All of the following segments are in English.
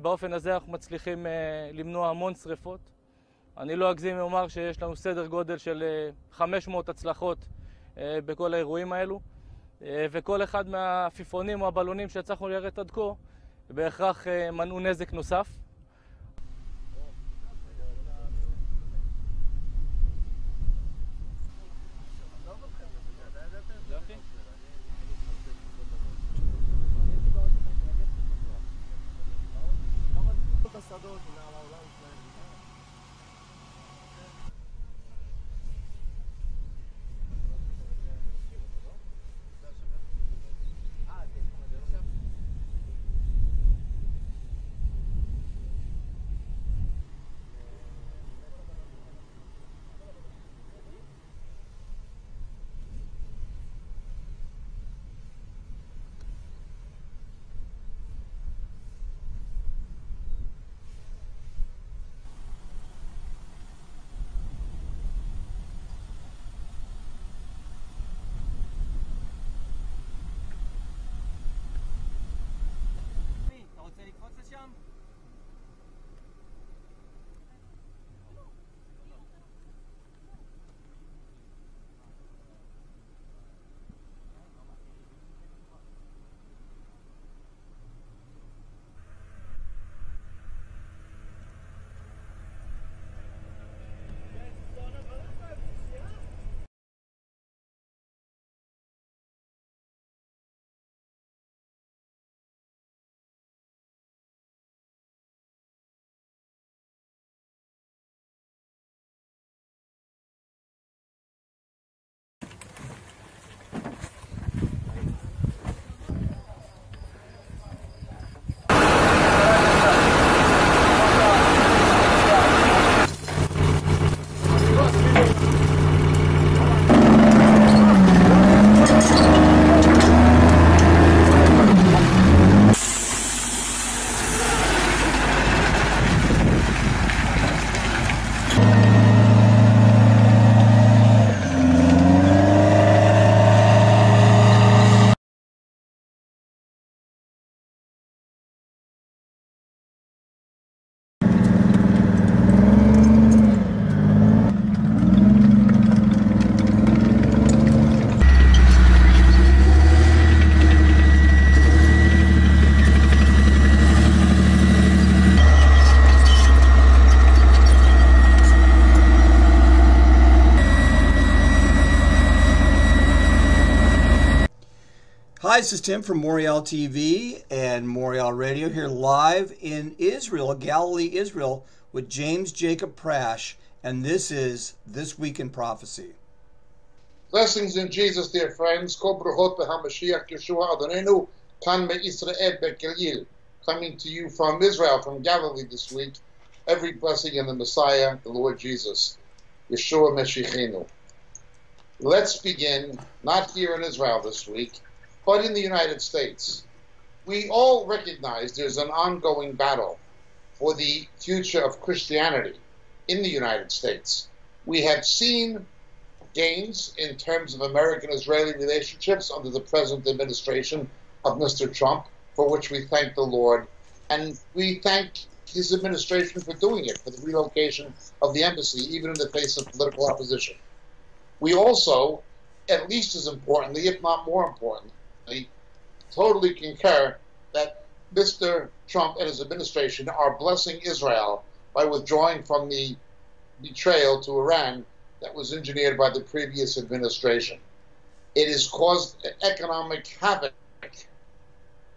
באופן הזה אנחנו מצליחים למנוע המון שריפות. אני לא אגזים ואומר שיש לנו סדר גודל של 500 הצלחות בכל האירועים האלו, וכל אחד מהעפיפונים או הבלונים שהצלחנו ליירט עד כה בהכרח מנעו נזק נוסף. Hi, this is Tim from Moriel TV and Moriel Radio here live in Israel, Galilee, Israel, with Jacob Prasch, and this is This Week in Prophecy. Blessings in Jesus, dear friends. Kol Baruchot b'Hamashiach Yeshua Adonenu, Kan me'Yisrael be'Galil. Coming to you from Israel, from Galilee this week. Every blessing in the Messiah, the Lord Jesus, Yeshua Meshichenu. Let's begin, not here in Israel this week, but in the United States. We all recognize there's an ongoing battle for the future of Christianity in the United States. We have seen gains in terms of American-Israeli relationships under the present administration of Mr. Trump, for which we thank the Lord, and we thank his administration for doing it, for the relocation of the embassy, even in the face of political opposition. We also, at least as importantly, if not more importantly, totally concur that Mr. Trump and his administration are blessing Israel by withdrawing from the betrayal to Iran that was engineered by the previous administration. It has caused economic havoc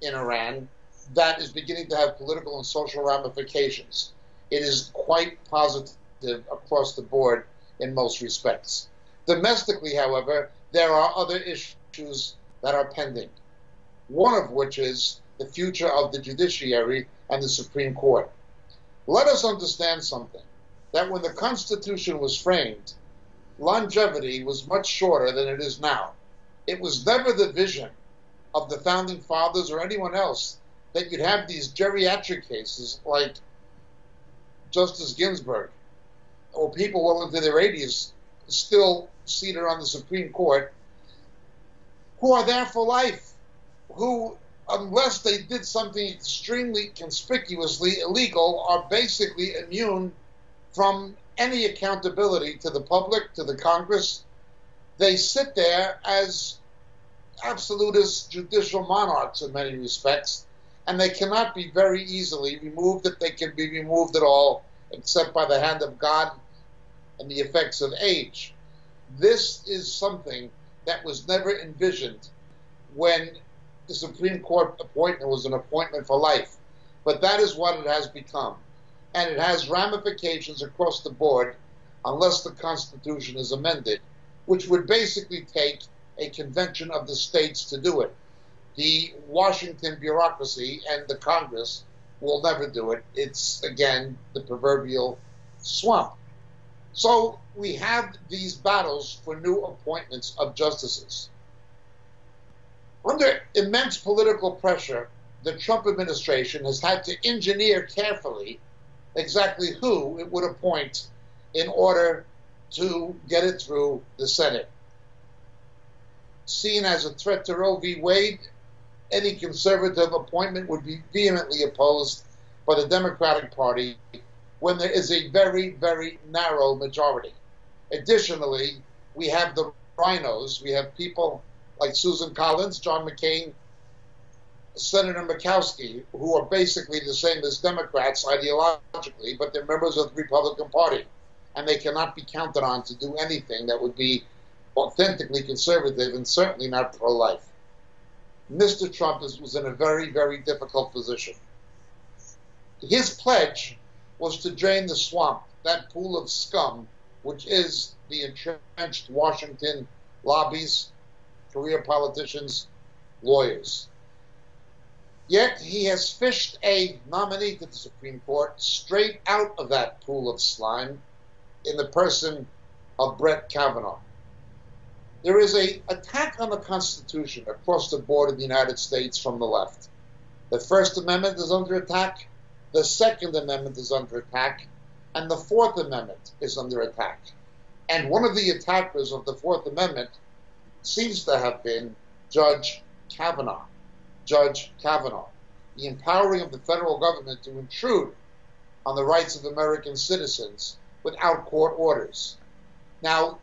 in Iran that is beginning to have political and social ramifications. It is quite positive across the board in most respects. Domestically, however, there are other issues that are pending, one of which is the future of the judiciary and the Supreme Court. Let us understand something, that when the Constitution was framed, longevity was much shorter than it is now. It was never the vision of the Founding Fathers or anyone else that you'd have these geriatric cases like Justice Ginsburg, or people well into their 80s still seated on the Supreme Court, who are there for life, who, unless they did something extremely conspicuously illegal, are basically immune from any accountability to the public, to the Congress. They sit there as absolutist judicial monarchs in many respects, and they cannot be very easily removed, if they can be removed at all, except by the hand of God and the effects of age. This is something that was never envisioned when the Supreme Court appointment was an appointment for life. But that is what it has become. And it has ramifications across the board unless the Constitution is amended, which would basically take a convention of the states to do it. The Washington bureaucracy and the Congress will never do it. It's, again, the proverbial swamp. So we have these battles for new appointments of justices. Under immense political pressure, the Trump administration has had to engineer carefully exactly who it would appoint in order to get it through the Senate. Seen as a threat to Roe v. Wade, any conservative appointment would be vehemently opposed by the Democratic Party when there is a very, very narrow majority. Additionally, we have the rhinos. We have people like Susan Collins, John McCain, Senator Murkowski, who are basically the same as Democrats ideologically, but they're members of the Republican Party, and they cannot be counted on to do anything that would be authentically conservative and certainly not pro-life. Mr. Trump was in a very, very difficult position. His pledge was to drain the swamp, that pool of scum, which is the entrenched Washington lobbies, career politicians, lawyers. Yet he has fished a nominee to the Supreme Court straight out of that pool of slime in the person of Brett Kavanaugh. There is an attack on the Constitution across the board in the United States from the left. The First Amendment is under attack, the Second Amendment is under attack, and the Fourth Amendment is under attack. And one of the attackers of the Fourth Amendment seems to have been Judge Kavanaugh. Judge Kavanaugh, the empowering of the federal government to intrude on the rights of American citizens without court orders. Now,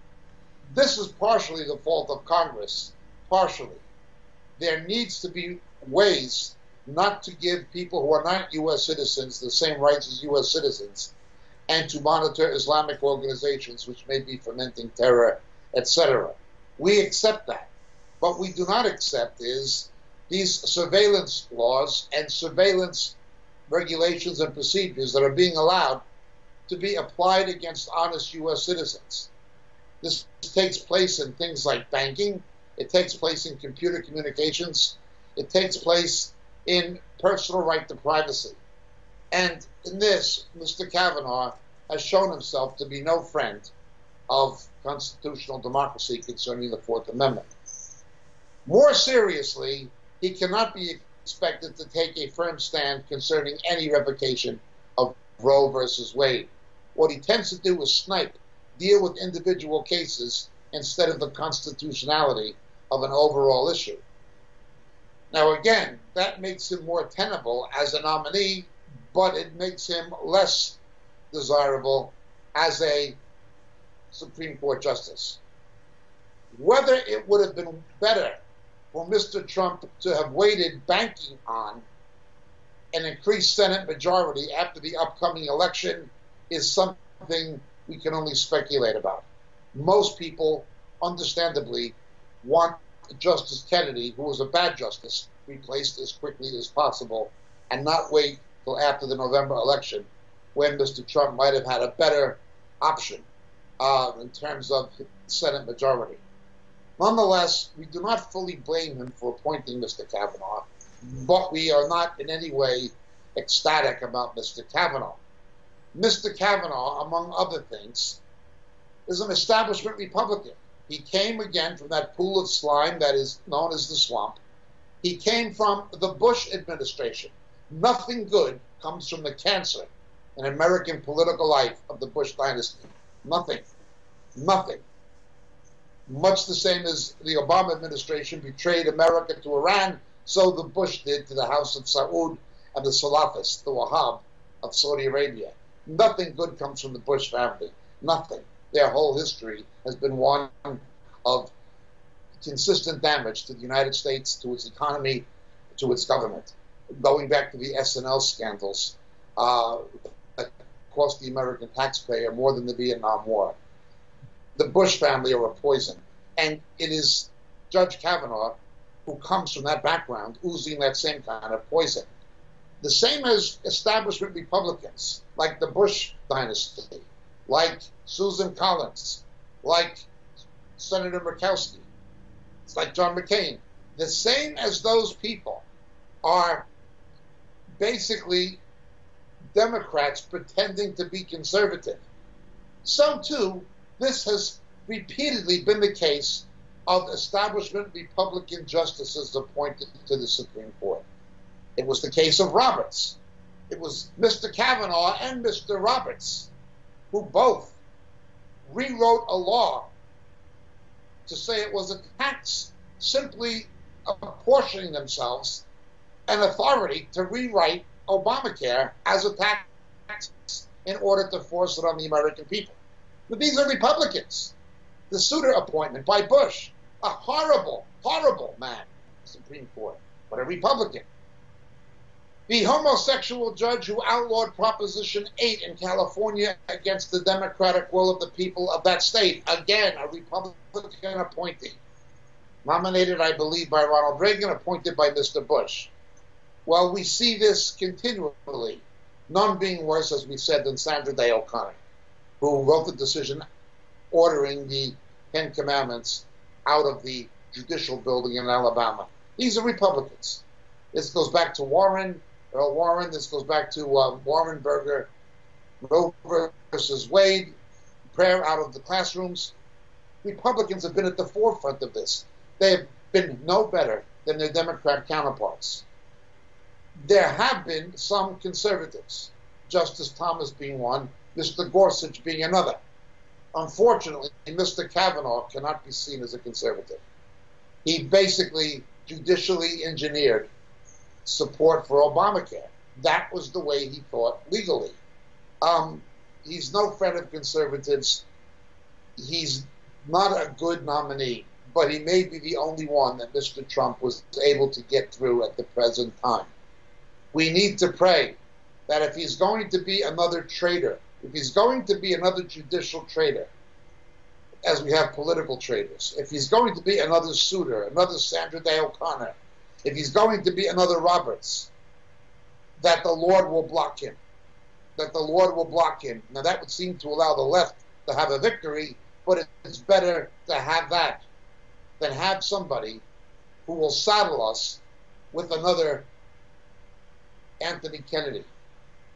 this is partially the fault of Congress, partially. There needs to be ways not to give people who are not U.S. citizens the same rights as U.S. citizens, and to monitor Islamic organizations which may be fomenting terror, etc. We accept that. What we do not accept is these surveillance laws and surveillance regulations and procedures that are being allowed to be applied against honest U.S. citizens. This takes place in things like banking. It takes place in computer communications. It takes place in personal right to privacy. And in this, Mr. Kavanaugh has shown himself to be no friend of constitutional democracy concerning the Fourth Amendment. More seriously, he cannot be expected to take a firm stand concerning any revocation of Roe versus Wade. What he tends to do is snipe, deal with individual cases instead of the constitutionality of an overall issue. Now again, that makes him more tenable as a nominee, but it makes him less desirable as a Supreme Court justice. Whether it would have been better for Mr. Trump to have waited banking on an increased Senate majority after the upcoming election is something we can only speculate about. Most people, understandably, want Justice Kennedy, who was a bad justice, replaced as quickly as possible and not wait till after the November election when Mr. Trump might have had a better option in terms of Senate majority. Nonetheless, we do not fully blame him for appointing Mr. Kavanaugh, but we are not in any way ecstatic about Mr. Kavanaugh. Mr. Kavanaugh, among other things, is an establishment Republican. He came again from that pool of slime that is known as the swamp. He came from the Bush administration. Nothing good comes from the cancer in American political life of the Bush dynasty. Nothing. Nothing. Much the same as the Obama administration betrayed America to Iran, so the Bush did to the House of Saud and the Salafists, the Wahhab of Saudi Arabia. Nothing good comes from the Bush family. Nothing. Their whole history has been one of consistent damage to the United States, to its economy, to its government. Going back to the SNL scandals that cost the American taxpayer more than the Vietnam War. The Bush family are a poison. And it is Judge Kavanaugh, who comes from that background, oozing that same kind of poison. The same as establishment Republicans, like the Bush dynasty, like Susan Collins, like Senator Murkowski, it's like John McCain. The same as those people are basically Democrats pretending to be conservative. So too, this has repeatedly been the case of establishment Republican justices appointed to the Supreme Court. It was the case of Roberts. It was Mr. Kavanaugh and Mr. Roberts who both rewrote a law to say it was a tax, simply apportioning themselves an authority to rewrite Obamacare as a tax in order to force it on the American people. But these are Republicans. The Souter appointment by Bush, a horrible, horrible man, Supreme Court, but a Republican. The homosexual judge who outlawed Proposition 8 in California against the democratic will of the people of that state, again, a Republican appointee. Nominated, I believe, by Ronald Reagan, appointed by Mr. Bush. Well, we see this continually, none being worse, as we said, than Sandra Day O'Connor, who wrote the decision ordering the Ten Commandments out of the judicial building in Alabama. These are Republicans. This goes back to Warren, Earl Warren. This goes back to Warren Burger, Roe versus Wade, prayer out of the classrooms. Republicans have been at the forefront of this. They have been no better than their Democrat counterparts. There have been some conservatives, Justice Thomas being one, Mr. Gorsuch being another. Unfortunately, Mr. Kavanaugh cannot be seen as a conservative. He basically judicially engineered support for Obamacare. That was the way he thought legally. He's no friend of conservatives. He's not a good nominee, but he may be the only one that Mr. Trump was able to get through at the present time. We need to pray that if he's going to be another traitor, if he's going to be another judicial traitor, as we have political traitors, if he's going to be another Souter, another Sandra Day O'Connor, if he's going to be another Roberts, that the Lord will block him. That the Lord will block him. Now that would seem to allow the left to have a victory, but it's better to have that than have somebody who will saddle us with another Anthony Kennedy.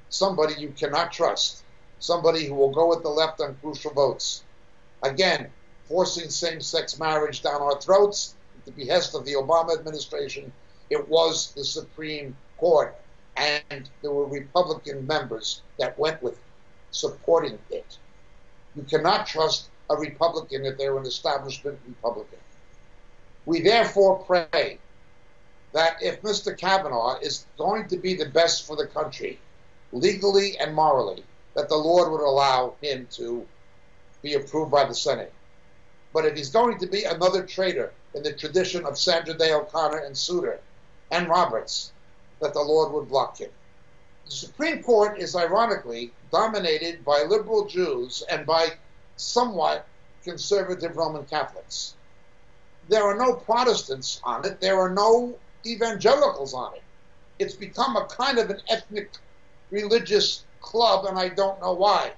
Somebody you cannot trust. Somebody who will go with the left on crucial votes. Again, forcing same-sex marriage down our throats at the behest of the Obama administration. It was the Supreme Court, and there were Republican members that went with supporting it. You cannot trust a Republican if they're an establishment Republican. We therefore pray that if Mr. Kavanaugh is going to be the best for the country, legally and morally, that the Lord would allow him to be approved by the Senate. But if he's going to be another traitor in the tradition of Sandra Day O'Connor and Souter and Roberts, that the Lord would block him. The Supreme Court is ironically dominated by liberal Jews and by somewhat conservative Roman Catholics. There are no Protestants on it. There are no evangelicals on it. It's become a kind of an ethnic religious club, and I don't know why.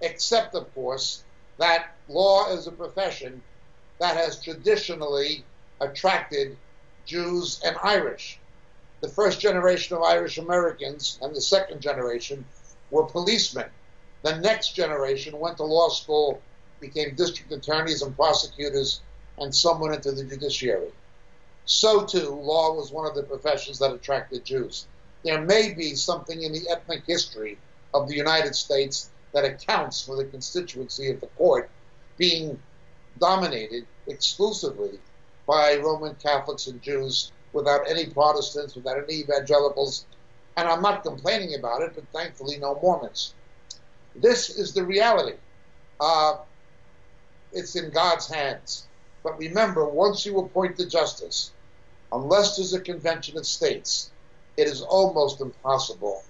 except, of course, that law is a profession that has traditionally attracted Jews and Irish. The first generation of Irish Americans and the second generation were policemen. The next generation went to law school, became district attorneys and prosecutors, and some went into the judiciary. So, too, law was one of the professions that attracted Jews. There may be something in the ethnic history of the United States that accounts for the constituency of the court being dominated exclusively by Roman Catholics and Jews, without any Protestants, without any evangelicals. And I'm not complaining about it, but thankfully no Mormons. This is the reality. It's in God's hands. But remember, once you appoint the justice, unless there's a convention of states, it is almost impossible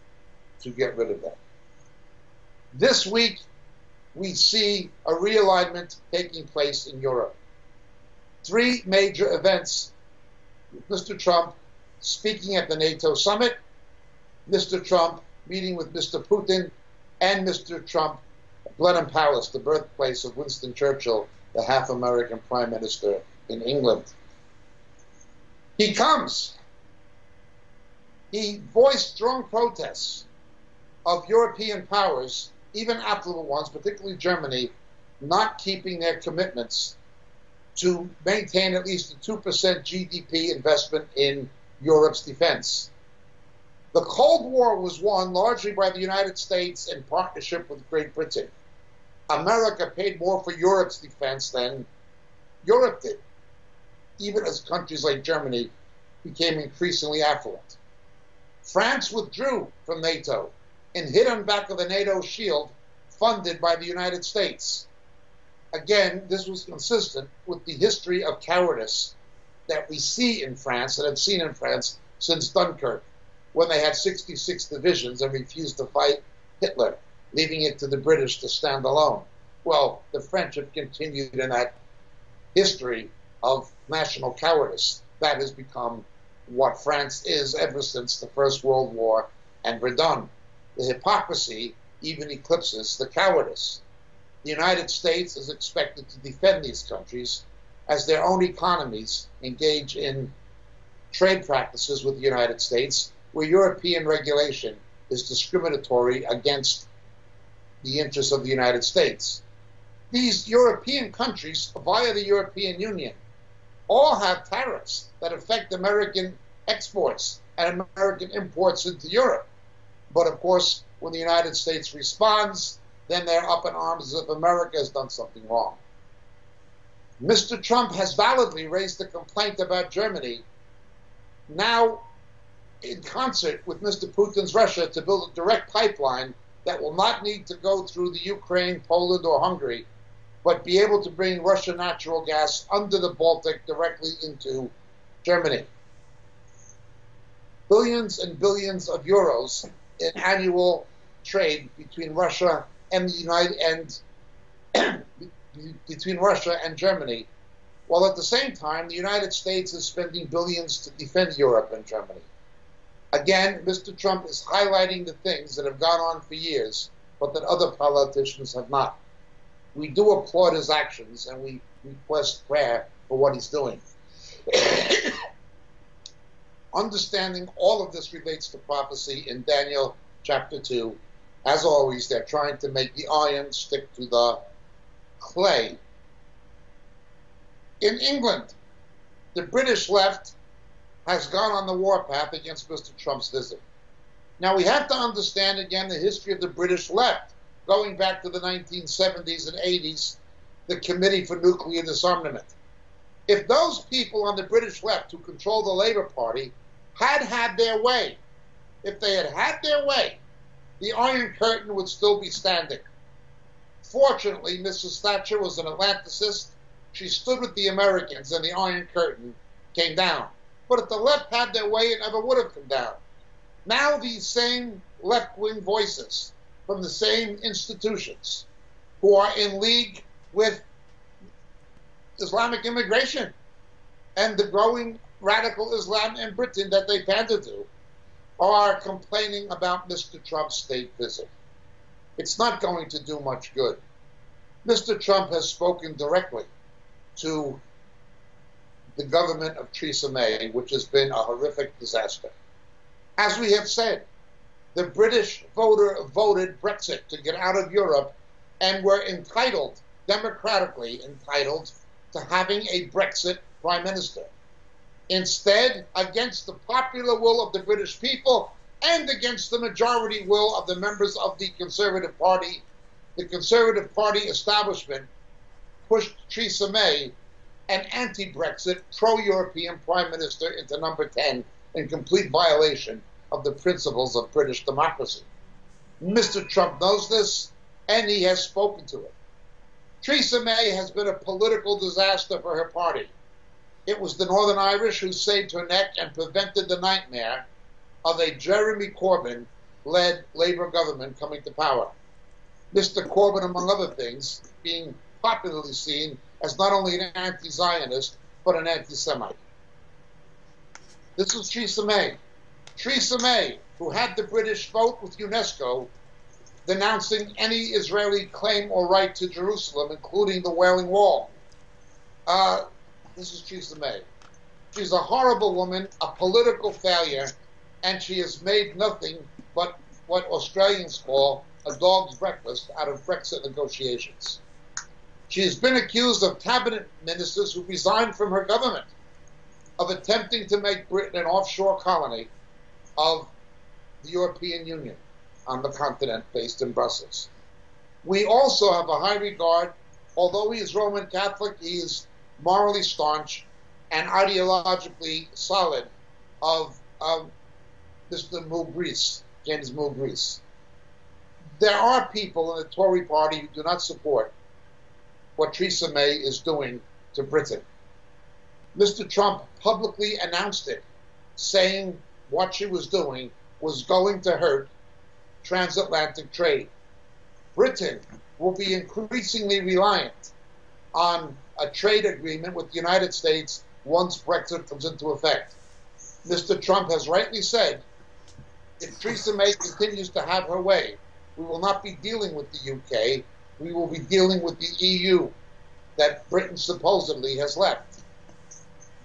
to get rid of them. This week, we see a realignment taking place in Europe. 3 major events: Mr. Trump speaking at the NATO summit, Mr. Trump meeting with Mr. Putin, and Mr. Trump at Blenheim Palace, the birthplace of Winston Churchill, the half-American Prime Minister in England. He comes. He voiced strong protests of European powers, even affluent ones, particularly Germany, not keeping their commitments to maintain at least a 2% GDP investment in Europe's defense. The Cold War was won largely by the United States in partnership with Great Britain. America paid more for Europe's defense than Europe did, even as countries like Germany became increasingly affluent. France withdrew from NATO and hid on the back of the NATO shield funded by the United States. Again, this was consistent with the history of cowardice that we see in France, and have seen in France since Dunkirk, when they had 66 divisions and refused to fight Hitler, leaving it to the British to stand alone. Well, the French have continued in that history of national cowardice. That has become what France is ever since the First World War and Verdun. The hypocrisy even eclipses the cowardice. The United States is expected to defend these countries as their own economies engage in trade practices with the United States, where European regulation is discriminatory against the interests of the United States. These European countries, via the European Union, all have tariffs that affect American exports and American imports into Europe. But of course, when the United States responds, then they're up in arms as if America has done something wrong. Mr. Trump has validly raised a complaint about Germany, now in concert with Mr. Putin's Russia, to build a direct pipeline that will not need to go through the Ukraine, Poland, or Hungary, but be able to bring Russian natural gas under the Baltic directly into Germany. Billions and billions of euros in annual trade between Russia and between Russia and Germany, while at the same time the United States is spending billions to defend Europe and Germany. Again, Mr. Trump is highlighting the things that have gone on for years, but that other politicians have not. We do applaud his actions, and we request prayer for what he's doing. Understanding all of this relates to prophecy in Daniel chapter 2. As always, they're trying to make the iron stick to the clay. In England, the British left has gone on the warpath against Mr. Trump's visit. Now, we have to understand again the history of the British left, going back to the 1970s and 80s, the Committee for Nuclear Disarmament. If those people on the British left who control the Labour Party had had their way, if they had had their way, the Iron Curtain would still be standing. Fortunately, Mrs. Thatcher was an Atlanticist. She stood with the Americans, and the Iron Curtain came down. But if the left had their way, it never would have come down. Now these same left-wing voices from the same institutions who are in league with Islamic immigration and the growing radical Islam in Britain that they pander to are complaining about Mr. Trump's state visit. it's not going to do much good. Mr. Trump has spoken directly to the government of Theresa May, which has been a horrific disaster. As we have said, the British voted Brexit to get out of Europe and were entitled, democratically entitled, to having a Brexit prime minister. Instead, against the popular will of the British people and against the majority will of the members of the Conservative Party establishment pushed Theresa May, an anti-Brexit, pro-European prime minister, into number 10 in complete violation of the principles of British democracy. Mr. Trump knows this, and he has spoken to it. Theresa May has been a political disaster for her party. It was the Northern Irish who saved her neck and prevented the nightmare of a Jeremy Corbyn-led Labour government coming to power. Mr. Corbyn, among other things, being popularly seen as not only an anti-Zionist, but an anti-Semite. This is Theresa May. Theresa May, who had the British vote with UNESCO, denouncing any Israeli claim or right to Jerusalem, including the Wailing Wall. This is Theresa May. She's a horrible woman, a political failure, and she has made nothing but what Australians call a dog's breakfast out of Brexit negotiations. She has been accused of cabinet ministers who resigned from her government of attempting to make Britain an offshore colony of the European Union on the continent based in Brussels. We also have a high regard, although he is Roman Catholic, he is morally staunch and ideologically solid, of Mr. Mulgrees, James Mulgrees. There are people in the Tory party who do not support what Theresa May is doing to Britain. Mr. Trump publicly announced it, saying what she was doing was going to hurt transatlantic trade. Britain will be increasingly reliant on a trade agreement with the United States once Brexit comes into effect. Mr. Trump has rightly said, if Theresa May continues to have her way, we will not be dealing with the UK, we will be dealing with the EU that Britain supposedly has left.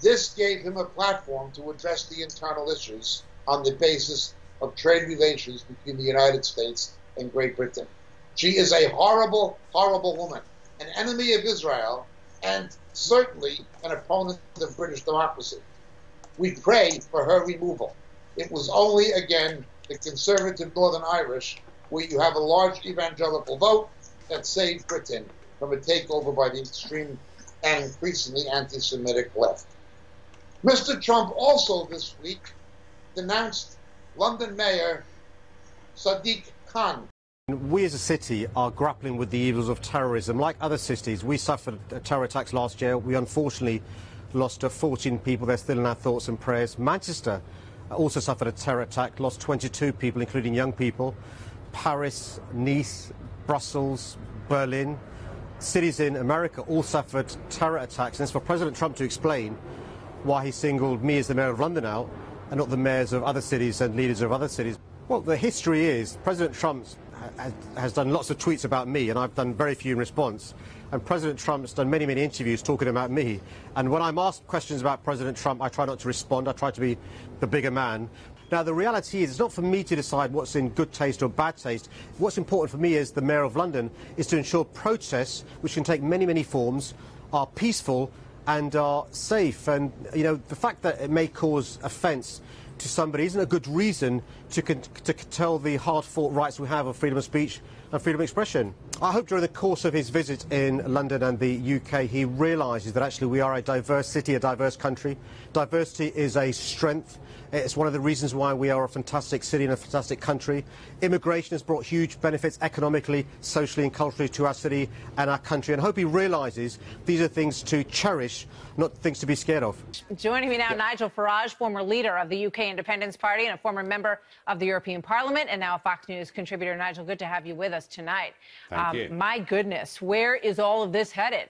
This gave him a platform to address the internal issues on the basis of trade relations between the United States and Great Britain. She is a horrible, horrible woman, an enemy of Israel, and certainly an opponent of British democracy. We pray for her removal. It was only, again, the conservative Northern Irish, where you have a large evangelical vote, that saved Britain from a takeover by the extreme and increasingly anti-Semitic left. Mr. Trump also this week denounced London Mayor Sadiq Khan. We as a city are grappling with the evils of terrorism. Like other cities, we suffered terror attacks last year. We unfortunately lost 14 people. They're still in our thoughts and prayers. Manchester also suffered a terror attack, lost 22 people, including young people. Paris, Nice, Brussels, Berlin, cities in America all suffered terror attacks. And it's for President Trump to explain why he singled me as the mayor of London out and not the mayors of other cities and leaders of other cities. Well, the history is President Trump has done lots of tweets about me, and I've done very few in response. And President Trump's done many, many interviews talking about me. And when I'm asked questions about President Trump, I try not to respond. I try to be the bigger man. Now, the reality is, it's not for me to decide what's in good taste or bad taste. What's important for me as the Mayor of London is to ensure protests, which can take many, many forms, are peaceful and are safe. And, you know, the fact that it may cause offence to somebody isn't a good reason to curtail the hard-fought rights we have of freedom of speech and freedom of expression. I hope during the course of his visit in London and the UK he realises that actually we are a diverse city, a diverse country. Diversity is a strength. It's one of the reasons why we are a fantastic city and a fantastic country. Immigration has brought huge benefits economically, socially and culturally to our city and our country, and I hope he realises these are things to cherish, not things to be scared of. Joining me now, Nigel Farage, former leader of the UK Independence Party and a former member of the European Parliament, and now a Fox News contributor. Nigel, good to have you with us tonight. Thank you. My goodness, where is all of this headed?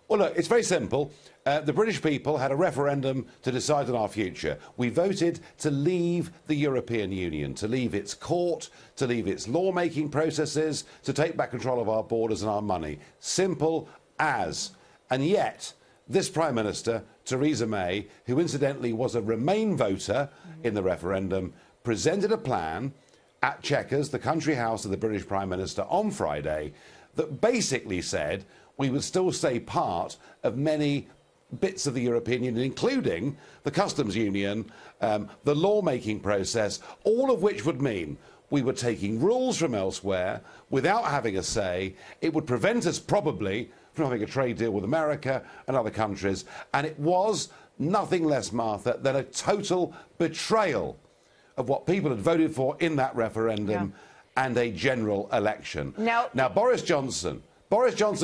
Well, look, it's very simple. The British people had a referendum to decide on our future. We voted to leave the European Union, to leave its court, to leave its lawmaking processes, to take back control of our borders and our money. Simple as. And yet, this Prime Minister, Theresa May, who incidentally was a Remain voter in the referendum, presented a plan at Chequers, the country house of the British Prime Minister, on Friday that basically said we would still stay part of many bits of the European Union, including the customs union, the lawmaking process, all of which would mean we were taking rules from elsewhere without having a say. It would prevent us probably from having a trade deal with America and other countries. And it was nothing less, Martha, than a total betrayal of what people had voted for in that referendum and a general election. Now, Boris Johnson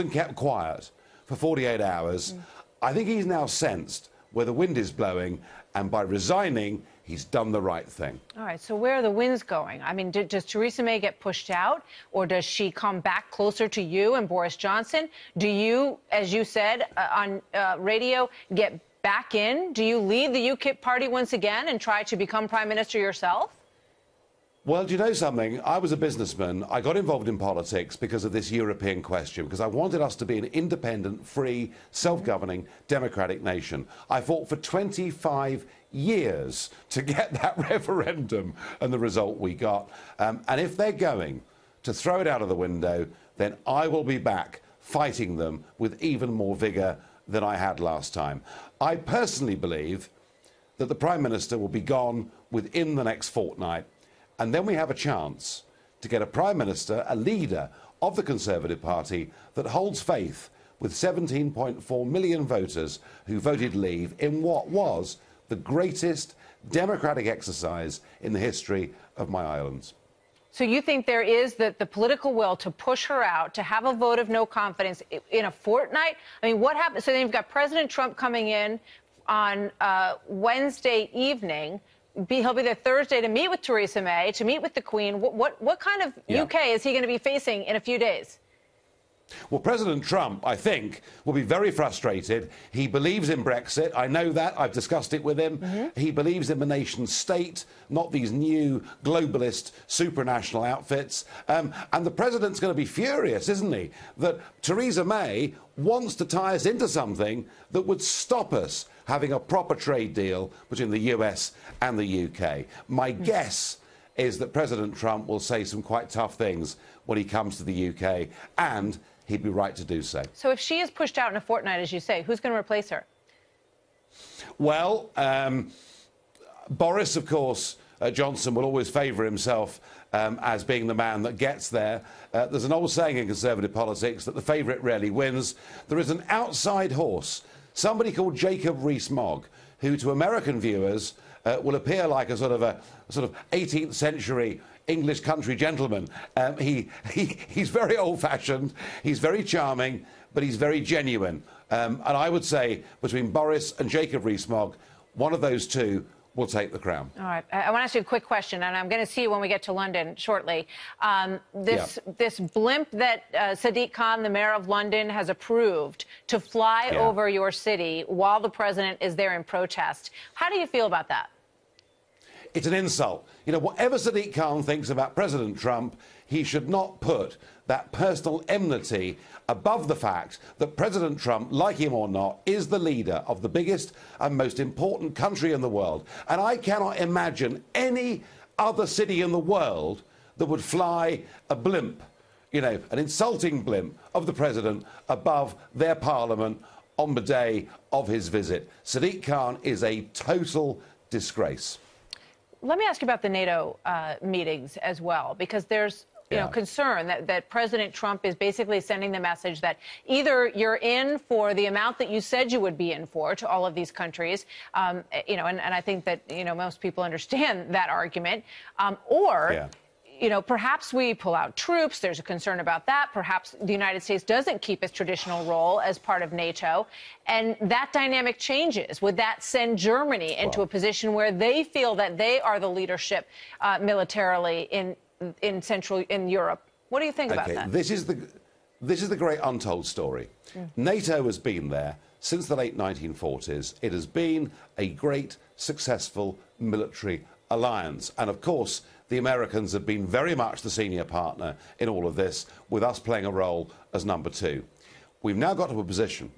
kept quiet for 48 hours. I think he's now sensed where the wind is blowing, and by resigning, he's done the right thing. All right, so where are the winds going? I mean, does Theresa May get pushed out, or does she come back closer to you and Boris Johnson? Do you, as you said on radio, get back in? Do you leave the UKIP party once again and try to become Prime Minister yourself? Well, do you know something? I was a businessman. I got involved in politics because of this European question, because I wanted us to be an independent, free, self-governing, democratic nation. I fought for 25 years to get that referendum and the result we got. And if they're going to throw it out of the window, then I will be back fighting them with even more vigour than I had last time. I personally believe that the Prime Minister will be gone within the next fortnight. And then we have a chance to get a Prime Minister, a leader of the Conservative Party that holds faith with 17.4 million voters who voted leave in what was the greatest democratic exercise in the history of my islands. So you think there is the political will to push her out, to have a vote of no confidence in a fortnight? I mean, what happens? So then you've got President Trump coming in on Wednesday evening. He'll be there Thursday to meet with Theresa May, to meet with the Queen. What kind of UK is he going to be facing in a few days? Well, President Trump, I think, will be very frustrated. He believes in Brexit. I know that. I've discussed it with him. He believes in the nation state, not these new globalist supranational outfits. And the president's going to be furious, isn't he, that Theresa May wants to tie us into something that would stop us having a proper trade deal between the US and the UK. My guess is that President Trump will say some quite tough things when he comes to the UK, and he'd be right to do so. So if she is pushed out in a fortnight, as you say, who's going to replace her? Well, Boris, of course, Johnson will always favour himself as being the man that gets there. There's an old saying in Conservative politics that the favourite rarely wins. There is an outside horse, somebody called Jacob Rees-Mogg, who to American viewers will appear like a sort of 18th century English country gentleman. He's very old-fashioned, he's very charming, but he's very genuine. And I would say between Boris and Jacob Rees-Mogg, one of those two will take the crown. All right. I want to ask you a quick question, and I'm going to see you when we get to London shortly. This blimp that Sadiq Khan, the mayor of London, has approved to fly over your city while the president is there in protest. How do you feel about that? It's an insult. You know, whatever Sadiq Khan thinks about President Trump, he should not put that personal enmity above the fact that President Trump, like him or not, is the leader of the biggest and most important country in the world. And I cannot imagine any other city in the world that would fly a blimp, you know, an insulting blimp of the president above their parliament on the day of his visit. Sadiq Khan is a total disgrace. Let me ask you about the NATO meetings as well, because there's concern that President Trump is basically sending the message that either you're in for the amount that you said you would be in for to all of these countries, and I think that, most people understand that argument, or perhaps we pull out troops. There's a concern about that. Perhaps the United States doesn't keep its traditional role as part of NATO. And that dynamic changes. Would that send Germany into a position where they feel that they are the leadership militarily in Europe? What do you think about that? This is this is the great untold story. NATO has been there since the late 1940s. It has been a great, successful military alliance. And of course, the Americans have been very much the senior partner in all of this, with us playing a role as number two. We've now got to a position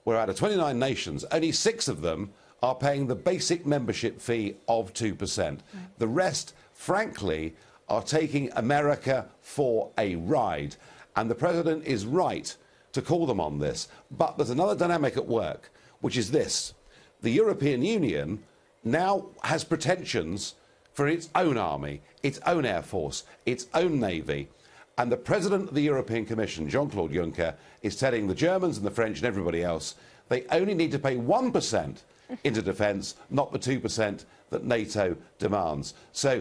where out of 29 nations, only 6 of them are paying the basic membership fee of 2%. The rest, frankly, are taking America for a ride. And the President is right to call them on this. But there's another dynamic at work, which is this. The European Union now has pretensions for its own army, its own air force, its own navy. And the President of the European Commission, Jean-Claude Juncker, is telling the Germans and the French and everybody else they only need to pay 1% into defence, not the 2% that NATO demands. So,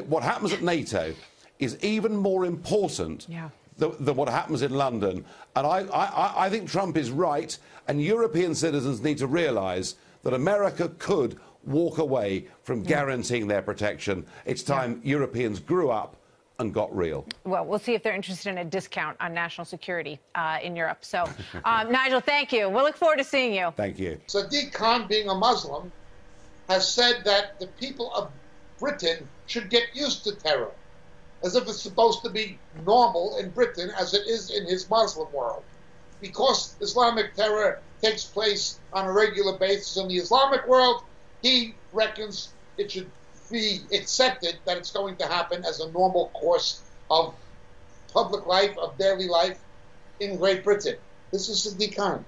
what happens at NATO is even more important than what happens in London. And I think Trump is right, and European citizens need to realise that America could walk away from guaranteeing their protection. It's time Europeans grew up and got real. Well, we'll see if they're interested in a discount on national security in Europe. So, Nigel, thank you. We'll look forward to seeing you. Thank you. Sadiq Khan, being a Muslim, has said that the people of Britain should get used to terror, as if it's supposed to be normal in Britain as it is in his Muslim world. Because Islamic terror takes place on a regular basis in the Islamic world, he reckons it should be accepted that it's going to happen as a normal course of public life, of daily life in Great Britain. This is Sadiq Khan.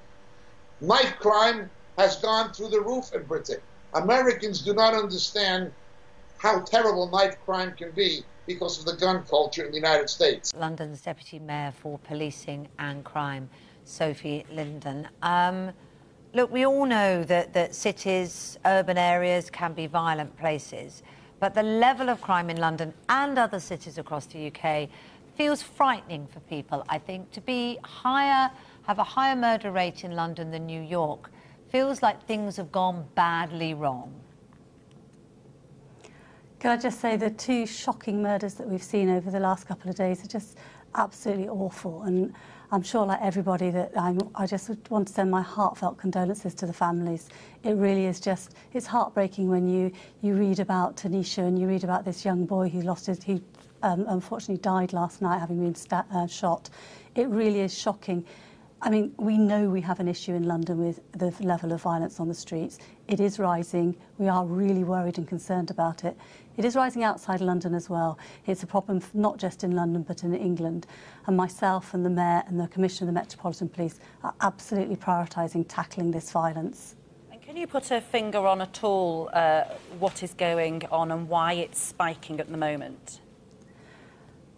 Knife crime has gone through the roof in Britain. Americans do not understand how terrible knife crime can be because of the gun culture in the United States. London's Deputy Mayor for Policing and Crime, Sophie Linden. Look, we all know that cities, urban areas can be violent places, but the level of crime in London and other cities across the UK feels frightening for people. I think to have a higher murder rate in London than New York feels like things have gone badly wrong. Can I just say the 2 shocking murders that we've seen over the last couple of days are just absolutely awful, and I'm sure, like everybody, that I just want to send my heartfelt condolences to the families. It really is it's heartbreaking when you read about Tanisha and you read about this young boy who unfortunately died last night having been shot. It really is shocking. I mean, we know we have an issue in London with the level of violence on the streets. It is rising. We are really worried and concerned about it. It is rising outside London as well. It's a problem not just in London but in England. And myself and the Mayor and the Commissioner of the Metropolitan Police are absolutely prioritising tackling this violence. And can you put a finger on at all what is going on and why it's spiking at the moment?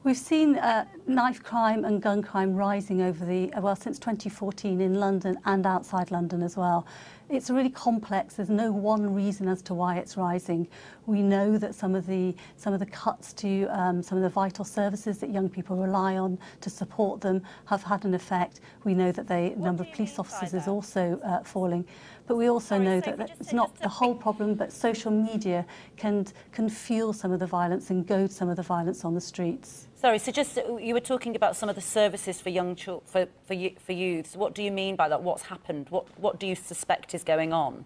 We've seen knife crime and gun crime rising since 2014 in London and outside London as well. It's really complex. There's no one reason as to why it's rising. We know that some of the cuts to some of the vital services that young people rely on to support them have had an effect. We know that the number of police officers is also falling. But we also know that it's not the whole problem, but social media can fuel some of the violence and goad some of the violence on the streets. Sorry, so just you were talking about some of the services for young children, for youths. What do you mean by that? What's happened? What do you suspect is going on?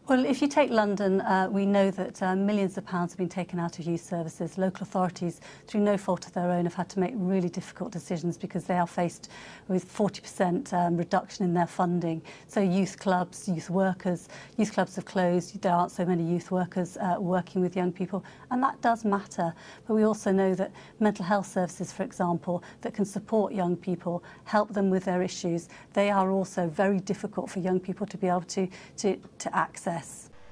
Well, if you take London, we know that millions of pounds have been taken out of youth services. Local authorities, through no fault of their own, have had to make really difficult decisions because they are faced with 40% reduction in their funding. So youth clubs, youth clubs have closed. There aren't so many youth workers working with young people, and that does matter. But we also know that mental health services, for example, that can support young people, help them with their issues, they are also very difficult for young people to be able to access.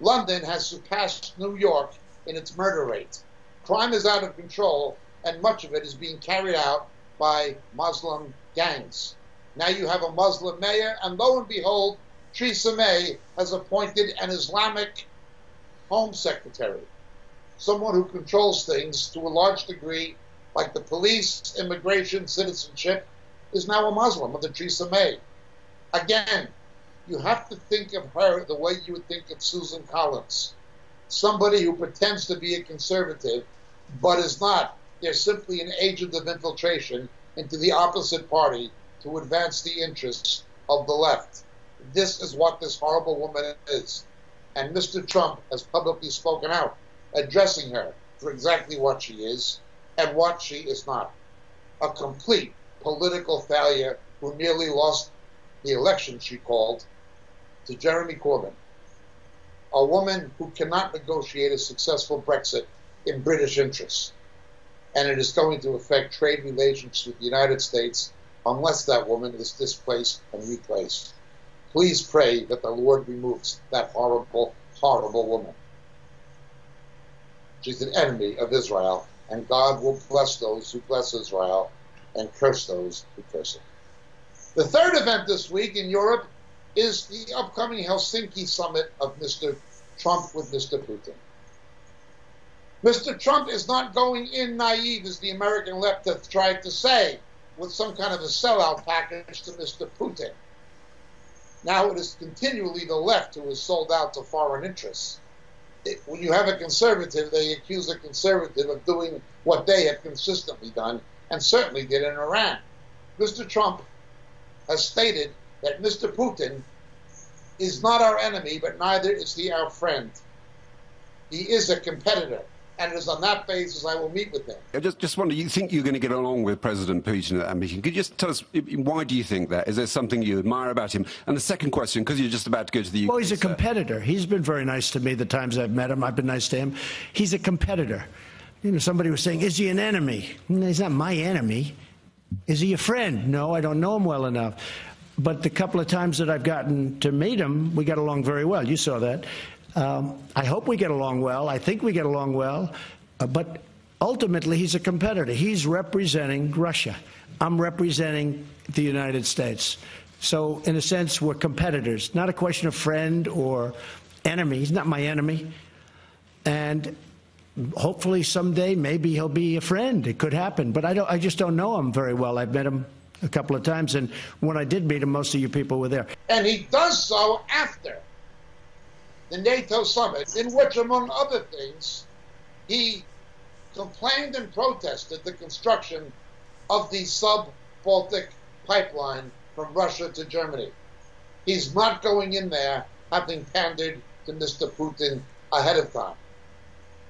London has surpassed New York in its murder rate. Crime is out of control, and much of it is being carried out by Muslim gangs. Now you have a Muslim mayor, and lo and behold, Theresa May has appointed an Islamic Home Secretary, someone who controls things to a large degree, like the police, immigration, citizenship, is now a Muslim under Theresa May. Again, you have to think of her the way you would think of Susan Collins, somebody who pretends to be a conservative, but is not. They're simply an agent of infiltration into the opposite party to advance the interests of the left. This is what this horrible woman is. And Mr. Trump has publicly spoken out, addressing her for exactly what she is and what she is not. A complete political failure who nearly lost the election, she called, to Jeremy Corbyn. A woman who cannot negotiate a successful Brexit in British interests. And it is going to affect trade relations with the United States unless that woman is displaced and replaced. Please pray that the Lord removes that horrible, horrible woman. She's an enemy of Israel, and God will bless those who bless Israel and curse those who curse it. The third event this week in Europe is the upcoming Helsinki summit of Mr. Trump with Mr. Putin. Mr. Trump is not going in naive, as the American left have tried to say, with some kind of a sellout package to Mr. Putin. Now it is continually the left who is sold out to foreign interests. When you have a conservative, they accuse a conservative of doing what they have consistently done, and certainly did in Iran. Mr. Trump has stated that Mr. Putin is not our enemy, but neither is he our friend. He is a competitor, and it is on that basis I will meet with him. I just wonder, you think you're going to get along with President Putin at that meeting? Could you just tell us, why do you think that? Is there something you admire about him? And the second question, because you're just about to go to the UK. Well, he's a competitor. He's been very nice to me the times I've met him. I've been nice to him. He's a competitor. You know, somebody was saying, is he an enemy? No, he's not my enemy. Is he a friend? No, I don't know him well enough. But the couple of times that I've gotten to meet him, we got along very well. You saw that. I hope we get along well. I think we get along well. But ultimately, he's a competitor. He's representing Russia. I'm representing the United States. So, in a sense, we're competitors. Not a question of friend or enemy. He's not my enemy. And hopefully someday, maybe he'll be a friend. It could happen. But I just don't know him very well. I've met him a couple of times. And when I did meet him, most of you people were there. And he does so after the NATO summit, in which, among other things, he complained and protested the construction of the sub-Baltic pipeline from Russia to Germany. He's not going in there having pandered to Mr. Putin ahead of time.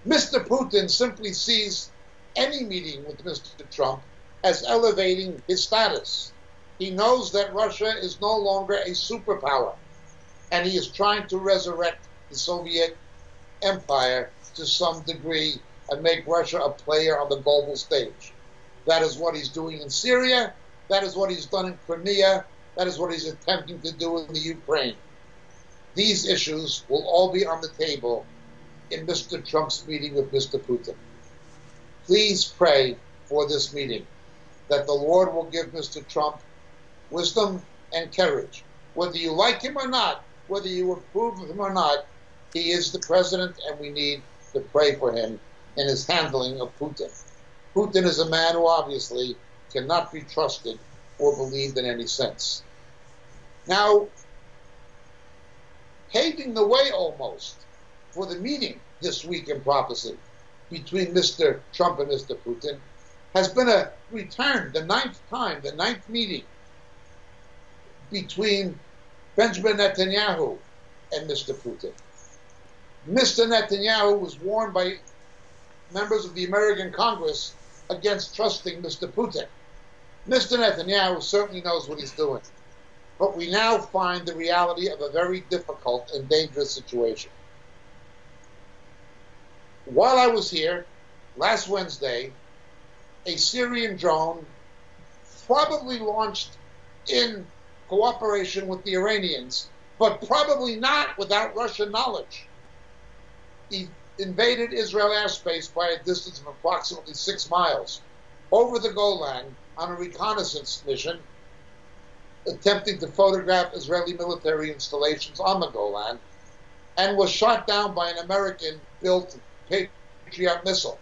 Mr. Putin simply sees any meeting with Mr. Trump as elevating his status. He knows that Russia is no longer a superpower, and he is trying to resurrect the Soviet empire to some degree and make Russia a player on the global stage. That is what he's doing in Syria. That is what he's done in Crimea. That is what he's attempting to do in the Ukraine. These issues will all be on the table in Mr. Trump's meeting with Mr. Putin. Please pray for this meeting, that the Lord will give Mr. Trump wisdom and courage. Whether you like him or not, whether you approve of him or not, he is the president, and we need to pray for him in his handling of Putin. Putin is a man who obviously cannot be trusted or believed in any sense. Now, paving the way almost for the meeting this week in prophecy between Mr. Trump and Mr. Putin has been a return, the ninth meeting between Benjamin Netanyahu and Mr. Putin. Mr. Netanyahu was warned by members of the American Congress against trusting Mr. Putin. Mr. Netanyahu certainly knows what he's doing. But we now find the reality of a very difficult and dangerous situation. While I was here last Wednesday, a Syrian drone, probably launched in cooperation with the Iranians, but probably not without Russian knowledge, he invaded Israel airspace by a distance of approximately 6 miles over the Golan on a reconnaissance mission, attempting to photograph Israeli military installations on the Golan, and was shot down by an American-built Patriot missile.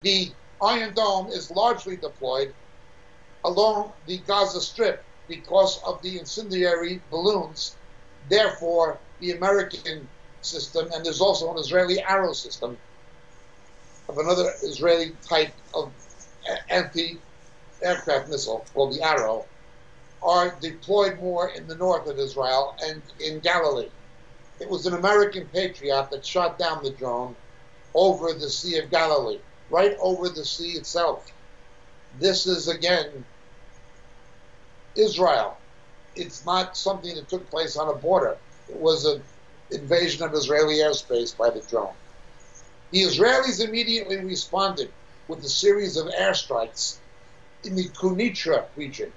The Iron Dome is largely deployed along the Gaza Strip because of the incendiary balloons. Therefore, the American system, and there's also an Israeli Arrow system of another Israeli type of anti-aircraft missile called the Arrow, are deployed more in the north of Israel and in Galilee. It was an American Patriot that shot down the drone over the Sea of Galilee, right over the sea itself. This is, again, Israel. It's not something that took place on a border. It was an invasion of Israeli airspace by the drone. The Israelis immediately responded with a series of airstrikes in the Quneitra region.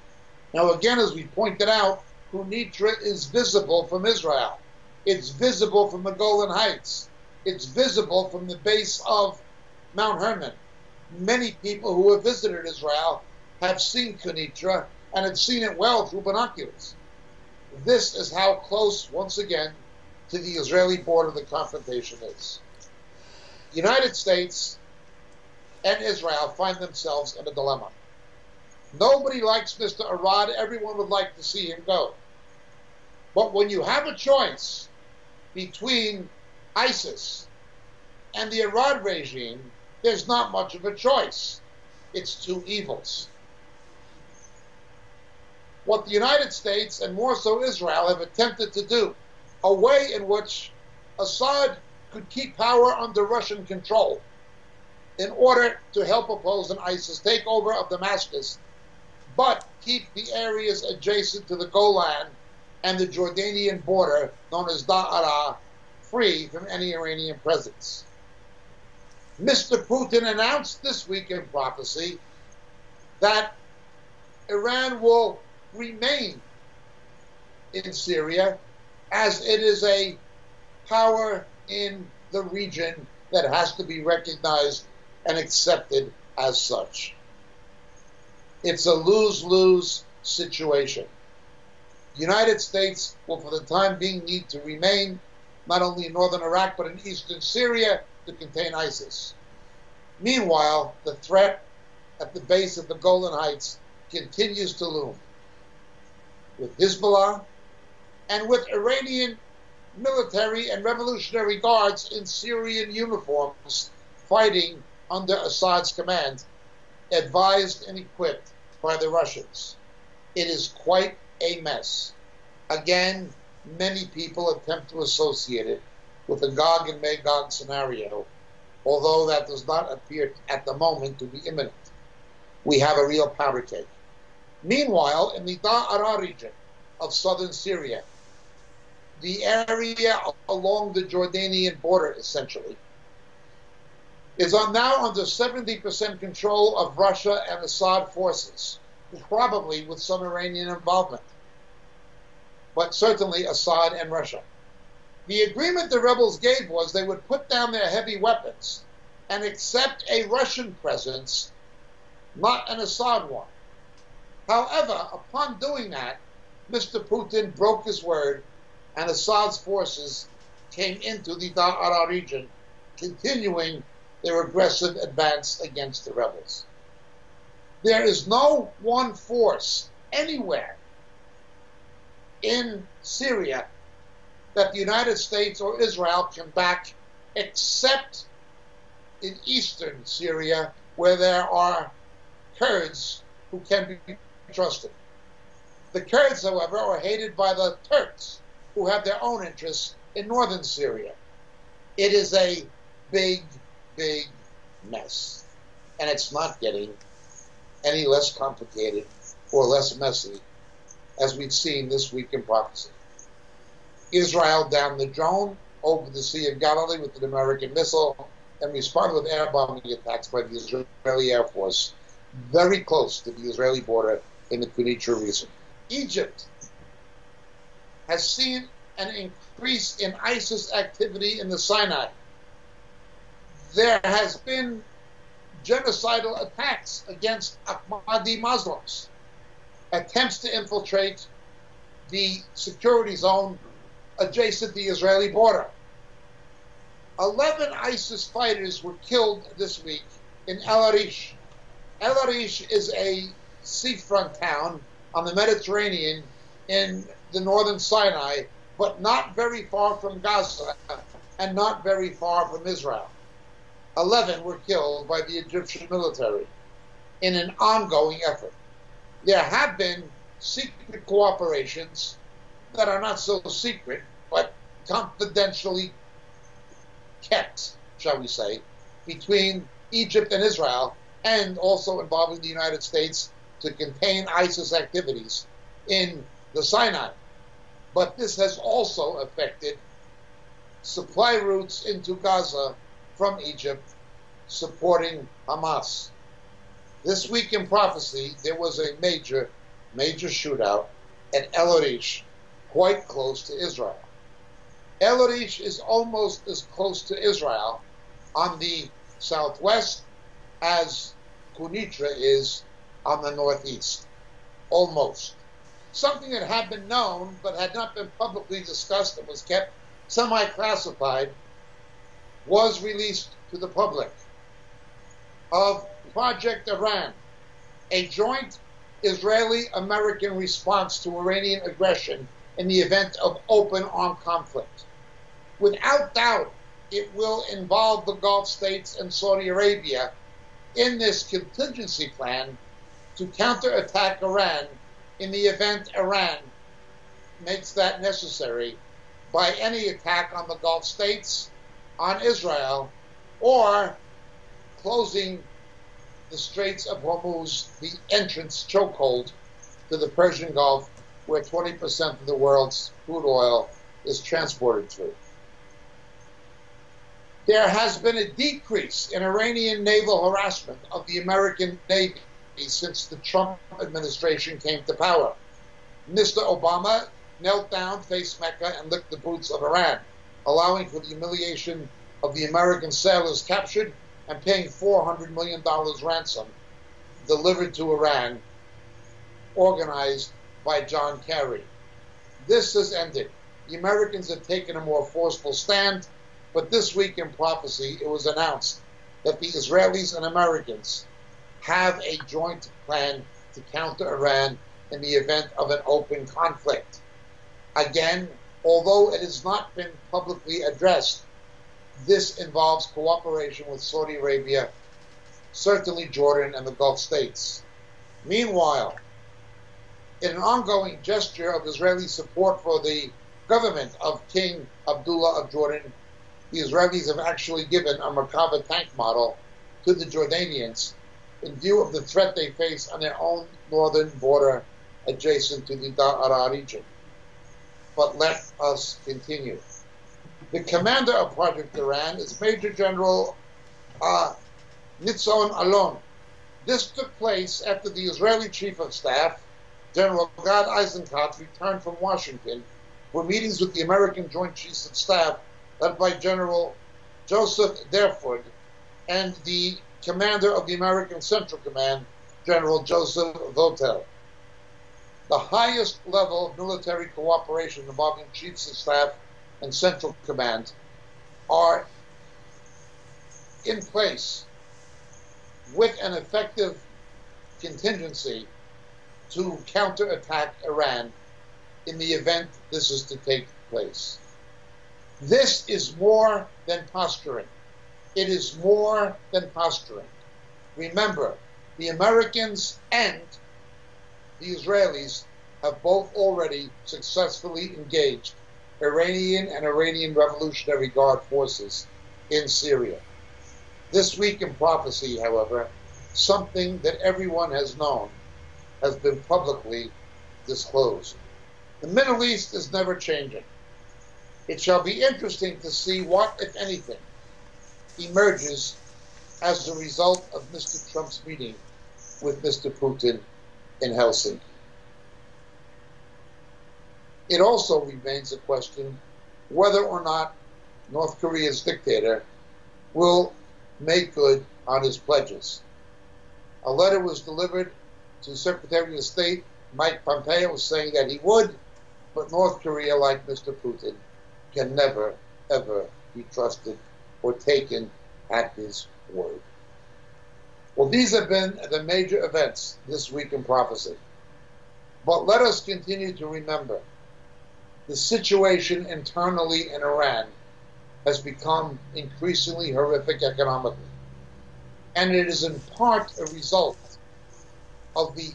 Now, again, as we pointed out, Quneitra is visible from Israel. It's visible from the Golan Heights. It's visible from the base of Mount Hermon. Many people who have visited Israel have seen Quneitra and have seen it well through binoculars. This is how close, once again, to the Israeli border the confrontation is. The United States and Israel find themselves in a dilemma. Nobody likes Mr. Arad. Everyone would like to see him go. But when you have a choice between ISIS and the Arad regime, there's not much of a choice. It's two evils. What the United States, and more so Israel, have attempted to do, a way in which Assad could keep power under Russian control in order to help oppose an ISIS takeover of Damascus, but keep the areas adjacent to the Golan and the Jordanian border, known as Da'ara, free from any Iranian presence. Mr. Putin announced this week in prophecy that Iran will remain in Syria as it is a power in the region that has to be recognized and accepted as such. It's a lose-lose situation. The United States will, for the time being, need to remain not only in northern Iraq but in eastern Syria to contain ISIS. Meanwhile, the threat at the base of the Golan Heights continues to loom, with Hezbollah and with Iranian military and revolutionary guards in Syrian uniforms fighting under Assad's command, advised and equipped by the Russians. It is quite a mess. Again, many people attempt to associate it with a Gog and Magog scenario, although that does not appear at the moment to be imminent. We have a real powder cake. Meanwhile, in the Da'ara region of southern Syria, the area along the Jordanian border, essentially, is now under 70% control of Russia and Assad forces, probably with some Iranian involvement, but certainly Assad and Russia. The agreement the rebels gave was they would put down their heavy weapons and accept a Russian presence, not an Assad one. However, upon doing that, Mr. Putin broke his word, and Assad's forces came into the Da'ara region, continuing their aggressive advance against the rebels. There is no one force anywhere in Syria that the United States or Israel can back, except in eastern Syria, where there are Kurds who can be trusted. The Kurds, however, are hated by the Turks, who have their own interests in northern Syria. It is a big, big mess, and it's not getting any less complicated or less messy, as we've seen this week in prophecy. Israel downed the drone over the Sea of Galilee with an American missile and responded with air bombing attacks by the Israeli Air Force very close to the Israeli border in the Quneitra region. Egypt has seen an increase in ISIS activity in the Sinai. There has been genocidal attacks against Ahmadi Muslims, attempts to infiltrate the security zone adjacent to the Israeli border. 11 ISIS fighters were killed this week in El Arish. El Arish is a seafront town on the Mediterranean in the northern Sinai, but not very far from Gaza and not very far from Israel. 11 were killed by the Egyptian military in an ongoing effort. There have been secret cooperations that are not so secret, but confidentially kept, shall we say, between Egypt and Israel, and also involving the United States to contain ISIS activities in the Sinai. But this has also affected supply routes into Gaza from Egypt, supporting Hamas. This week in prophecy, there was a major shootout at El Arish, quite close to Israel. El Arish is almost as close to Israel on the southwest as Quneitra is on the northeast. Almost. Something that had been known but had not been publicly discussed and was kept semi-classified was released to the public of Project Iran, a joint Israeli-American response to Iranian aggression in the event of open armed conflict. Without doubt, it will involve the Gulf states and Saudi Arabia in this contingency plan to counterattack Iran in the event Iran makes that necessary by any attack on the Gulf states, on Israel, or closing the Straits of Hormuz, the entrance chokehold to the Persian Gulf, where 20% of the world's crude oil is transported through. There has been a decrease in Iranian naval harassment of the American Navy since the Trump administration came to power. Mr. Obama knelt down, faced Mecca, and licked the boots of Iran, allowing for the humiliation of the American sailors captured and paying $400 million ransom delivered to Iran, organized by John Kerry. This has ended. The Americans have taken a more forceful stand, but this week in prophecy, it was announced that the Israelis and Americans have a joint plan to counter Iran in the event of an open conflict. Again, although it has not been publicly addressed, this involves cooperation with Saudi Arabia, certainly Jordan and the Gulf states. Meanwhile, in an ongoing gesture of Israeli support for the government of King Abdullah of Jordan, the Israelis have actually given a Merkava tank model to the Jordanians in view of the threat they face on their own northern border adjacent to the Da'ara region. But let us continue. The commander of Project Iran is Major General Nitzon Alon. This took place after the Israeli Chief of Staff, General Gad Eisenkot, returned from Washington for meetings with the American Joint Chiefs of Staff led by General Joseph Derford and the commander of the American Central Command, General Joseph Votel. The highest level of military cooperation involving Chiefs of Staff and Central Command are in place with an effective contingency to counterattack Iran in the event this is to take place. This is more than posturing. It is more than posturing. Remember, the Americans and the Israelis have both already successfully engaged Iranian and Iranian Revolutionary Guard forces in Syria. This week in prophecy, however, something that everyone has known has been publicly disclosed. The Middle East is never changing. It shall be interesting to see what, if anything, emerges as a result of Mr. Trump's meeting with Mr. Putin in Helsinki. It also remains a question whether or not North Korea's dictator will make good on his pledges. A letter was delivered to Secretary of State Mike Pompeo saying that he would, but North Korea, like Mr. Putin, can never, ever be trusted or taken at his word. Well, these have been the major events this week in prophecy. But let us continue to remember the situation internally in Iran has become increasingly horrific economically. And it is in part a result of the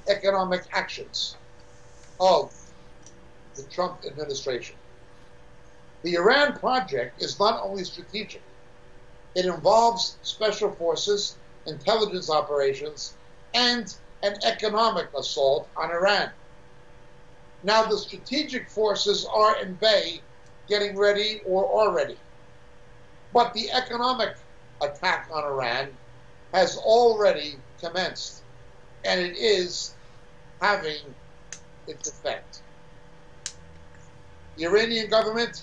economic actions of the Trump administration. The Iran project is not only strategic, it involves special forces, intelligence operations, and an economic assault on Iran. Now, the strategic forces are in bay, getting ready or are ready. But the economic attack on Iran has already commenced, and it is having its effect. The Iranian government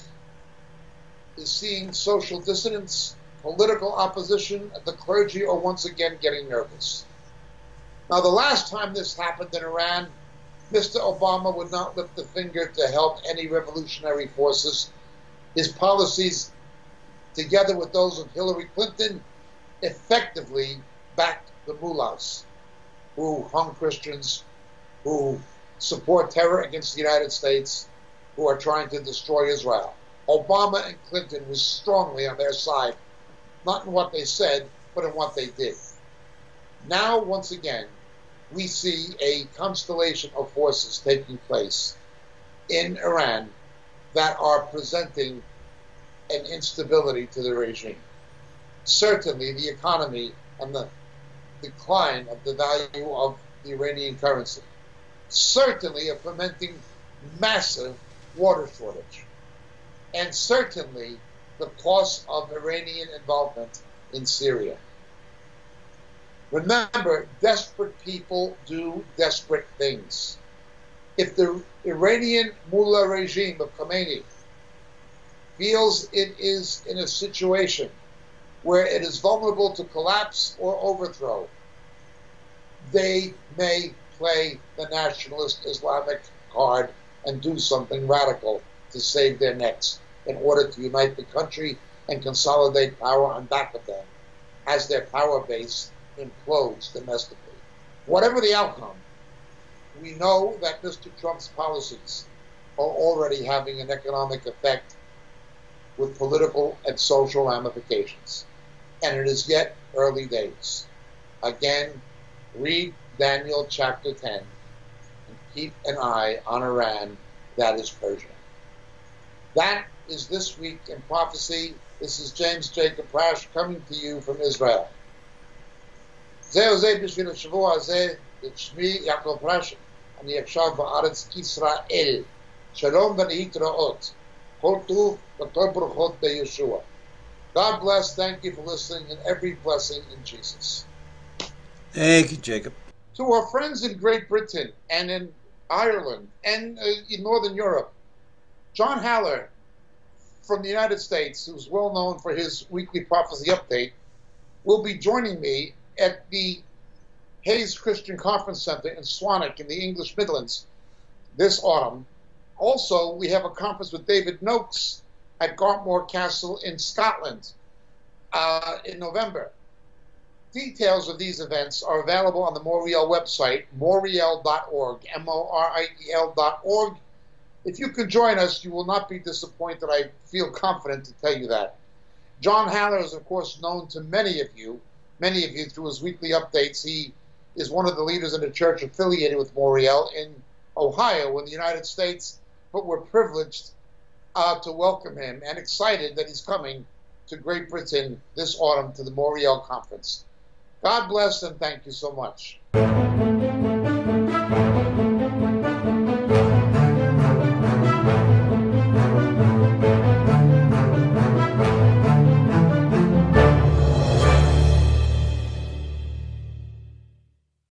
is seeing social dissidence, political opposition, and the clergy are once again getting nervous. Now, the last time this happened in Iran, Mr. Obama would not lift a finger to help any revolutionary forces. His policies, together with those of Hillary Clinton, effectively backed the mullahs who hung Christians, who support terror against the United States, who are trying to destroy Israel. Obama and Clinton was strongly on their side, not in what they said, but in what they did. Now, once again, we see a constellation of forces taking place in Iran that are presenting an instability to the regime. Certainly, the economy and the decline of the value of the Iranian currency certainly are fomenting massive water shortage, and certainly the cost of Iranian involvement in Syria. Remember, desperate people do desperate things. If the Iranian mullah regime of Khomeini feels it is in a situation where it is vulnerable to collapse or overthrow, they may play the nationalist Islamic card and do something radical to save their necks in order to unite the country and consolidate power on back of them as their power base implodes domestically. Whatever the outcome, we know that Mr. Trump's policies are already having an economic effect with political and social ramifications. And it is yet early days. Again, read Daniel chapter 10 and keep an eye on Iran, that is Persia. That is This Week in Prophecy. This is James Jacob Prasch coming to you from Israel. זהו זה בשביל השבוע הזה, שמי יעקב פרש, אני עכשיו בארץ ישראל. שלום ולהתראות. כל טוב וכל ברוכות בישוע. God bless, thank you for listening, and every blessing in Jesus. Thank you, Jacob. To our friends in Great Britain and in Ireland and in Northern Europe, John Haller from the United States, who's well known for his weekly prophecy update, will be joining me at the Hayes Christian Conference Center in Swanwick in the English Midlands this autumn. Also, we have a conference with David Noakes at Gartmore Castle in Scotland in November. Details of these events are available on the Moriel website, moriel.org, moriel.org. If you can join us, you will not be disappointed. I feel confident to tell you that. John Haller is, of course, known to many of you through his weekly updates. He is one of the leaders in the church affiliated with Moriel in Ohio in the United States, but we're privileged to welcome him and excited that he's coming to Great Britain this autumn to the Moriel Conference. God bless and thank you so much.